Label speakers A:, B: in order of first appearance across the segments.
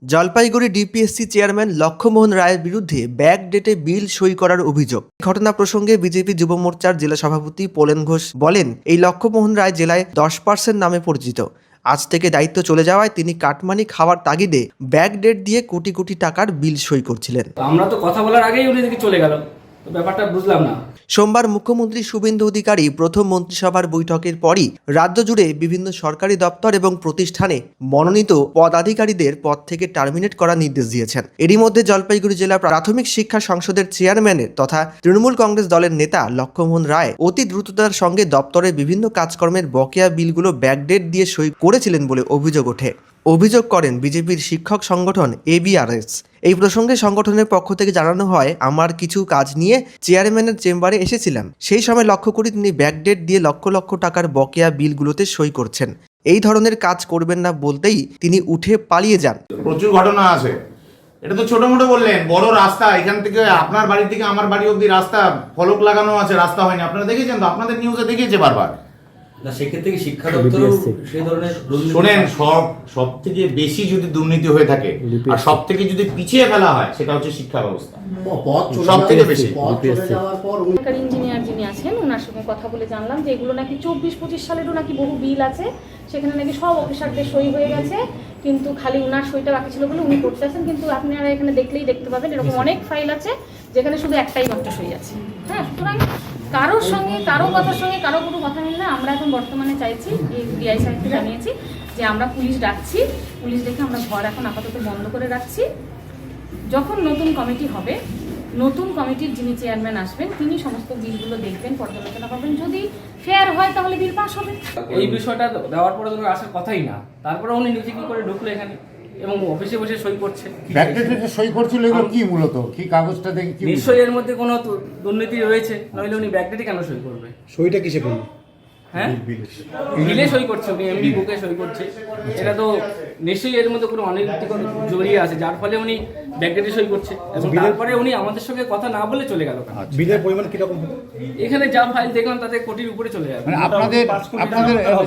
A: Jalpaiguri DPSC chairman Lakshmohan রায়ের বিরুদ্ধে back ডেটে বিল সই করার অভিযোগ। ঘটনা প্রসঙ্গে বিজেপি যুব মোর্চার জেলা সভাপতি পোলেন ঘোষ বলেন, এই লক্ষ্যমোহন রায় জেলায় 10% নামে পরিচিত। আজ থেকে দায়িত্ব চলে যাওয়ায় তিনি কাটমানি খাওয়ার তাগিদে ব্যাক ডেট দিয়ে কোটি কোটি টাকার বিল সই করছিলেন।
B: আমরা তো কথা বলার আগেই উনি দেখি চলে গেল, তো ব্যাপারটা বুঝলাম না।
A: সোমবার মুখ্যমন্ত্রী শুভেন্দু অধিকারী প্রথম মন্ত্রিসভার বৈঠকের পরই রাজ্য জুড়ে বিভিন্ন সরকারি দপ্তর এবং প্রতিষ্ঠানে মনোনীত পদাধিকারীদের পদ থেকে টার্মিনেট করার নির্দেশ দিয়েছেন। এরই মধ্যে জলপাইগুড়ি জেলা প্রাথমিক শিক্ষা সংসদের চেয়ারম্যানের তথা তৃণমূল কংগ্রেস দলের নেতা লক্ষ্যমোহন রায় অতি দ্রুততার সঙ্গে দপ্তরের বিভিন্ন কাজকর্মের বকেয়া বিলগুলো ব্যাকডেট দিয়ে সই করেছিলেন বলে অভিযোগ ওঠে। অভিযোগ করেন বিজেপির শিক্ষক সংগঠন ABRS। এই প্রসঙ্গে সংগঠনের পক্ষ থেকে জানানো হয়, আমার কিছু কাজ নিয়ে চেয়ারম্যানের চেম্বারে এসেছিলাম। সেই সময় লক্ষ্য করি তিনি ব্যাকডেট দিয়ে লক্ষ লক্ষ টাকার বকেয়া বিলগুলোতে সই করছেন। এই ধরনের কাজ করবেন না বলতেই তিনি উঠে পালিয়ে যান।
C: প্রচুর ঘটনা আছে। এটা তো ছোট মোটো বললেন, বড় রাস্তা এখান থেকে আপনার বাড়ি থেকে আমার বাড়ি অব্দি রাস্তা ফলক লাগানো আছে, রাস্তা হয়নি। আপনারা দেখেছেন তো, আপনাদের নিউজে দেখিয়েছে বারবার।
B: না, সেক্ষেত্রে শিক্ষা দপ্তরও সেই ধরনের
C: শোনেন, সব থেকে বেশি যদি দুর্নীতি হয়ে থাকে আর সব থেকে যদি পিছিয়ে ফেলা হয়, সেটা হচ্ছে শিক্ষা ব্যবস্থা। সব থেকে বেশি
D: ইঞ্জিনিয়ার যিনি আছেন ওনার সঙ্গে কথা বলে জানলাম যে এগুলো নাকি 24-25 সালেরও নাকি বহু বিল আছে, সেখানে নাকি সব অফিসারদের সই হয়ে গেছে, কিন্তু খালি ওনার সইটা বাকি ছিল বলে উনি করতে আসেন। কিন্তু আপনারা এখানে দেখলেই দেখতে পাবেন এরকম অনেক ফাইল আছে যেখানে শুধু একটাই মাত্র সই আছে। হ্যাঁ, সুতরাং কারোর সঙ্গে কারো কথার সঙ্গে কারো কোনো কথা মিল না। আমরা এখন বর্তমানে চাইছি, ডিআই সাহেবকে জানিয়েছি যে আমরা পুলিশ ডাকছি, পুলিশ দেখে আমরা ঘর এখন আপাতত বন্ধ করে রাখছি। যখন নতুন কমিটি হবে, নতুন কমিটির যিনি চেয়ারম্যান আসবেন তিনি সমস্ত বিলগুলো দেখবেন, পর্যালোচনা করবেন। যদি ফেয়ার হয় তাহলে বিল পাস হবে।
B: এই বিষয়টা দেওয়ার পরে তো আসার কথাই না, তারপরে উনি নিজে কি করে ঢুকলো এখানে এবং অফিসে বসে সই করছে।
E: ব্যাকডেটে সই করছিল, এগুলো কি মূলত কি কাগজটা দেখি কি
B: নিশ্চয়ই এর মধ্যে কোনো দুর্নীতি রয়েছে, নইলে উনি ব্যাকডেটে কেন সই করবে?
E: সইটা কিসে করলো?
B: হ্যাঁ, বিলে সই করছে উনি, এমনি বুকে সই করছে। এটা তো নিশ্চয়ই এর মধ্যে কোনো অনৈতিক জড়িয়ে আছে, যার ফলে উনি ব্যাকডেটে সই করছে এবং তারপরে উনি আমাদের সঙ্গে কথা না বলে চলে গেল।
E: বিলের পরিমাণ কিরকম?
B: এখানে যা ফাইল দেখলাম তাতে কোটির উপরে চলে যাবে।
E: মানে আপনাদের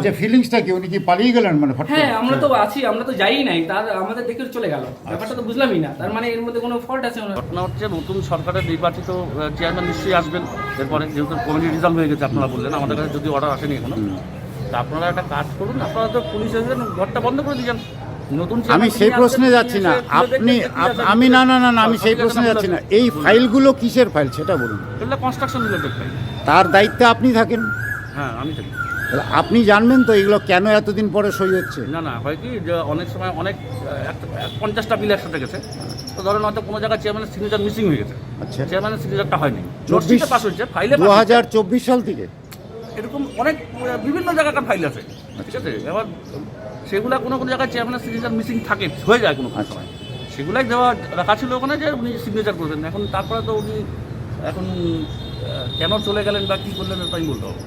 E: যে ফিলিংসটা কি, উনি কি পালিয়ে গেলেন? মানে
B: হ্যাঁ, আমরা তো আছি, আমরা তো যাই নাই, তার আমাদের দেখে চলে গেল। ব্যাপারটা তো বুঝলামই না, তার মানে এর মধ্যে কোনো ফল্ট আছে।
F: ঘটনা হচ্ছে, নতুন সরকারের নির্বাচিত চেয়ারম্যান নিশ্চয়ই আসবেন এরপরে, যেহেতু কমিটি রিজাল্ট হয়ে গেছে। আপনারা বললেন আমাদের কাছে যদি অর্ডার আসেনি এখনো, তা আপনারা একটা কাজ করুন, আপনারা তো পুলিশ এসেছেন, ঘরটা বন্ধ করে দিয়ে যান। নতুন
E: আমি সেই প্রশ্নে যাচ্ছি না, আমি না আমি সেই প্রশ্নে যাচ্ছি না। এই ফাইলগুলো কিসের ফাইল সেটা বলুন।
F: এগুলো কনস্ট্রাকশন রিলেটেড ফাইল।
E: তার দায়িত্বে আপনি থাকেন?
F: হ্যাঁ, আমি থাকি।
E: আপনি জানবেন তো এগুলো কেন এতদিন পরে সই হচ্ছে?
F: না, হয় কি যে অনেক সময় অনেক 50টা বিল একসাথে গেছে, তো ধরেন হয়তো কোনো জায়গায় চেয়ারম্যানের সিগনেচার মিসিং হয়ে গেছে। আচ্ছা, চেয়ারম্যানের সিগনেচারটা হয়নি, 24 পাস হয়েছে ফাইলে
E: 2024 সাল থেকে।
F: এরকম অনেক বিভিন্ন জায়গাকার ফাইল আছে, ঠিক আছে। এবার সেগুলা কোনো জায়গায় চেয়ারম্যানের সিগনেচার মিসিং থাকে, হয়ে যায় কোনো সময়। সেগুলাই দেওয়া রাখা ছিল ওখানে যে উনি সিগনেচার করবেন। এখন তারপরে তো উনি এখন কেন চলে গেলেন বা কী করলেন, এটা আমি বলতে পারবো।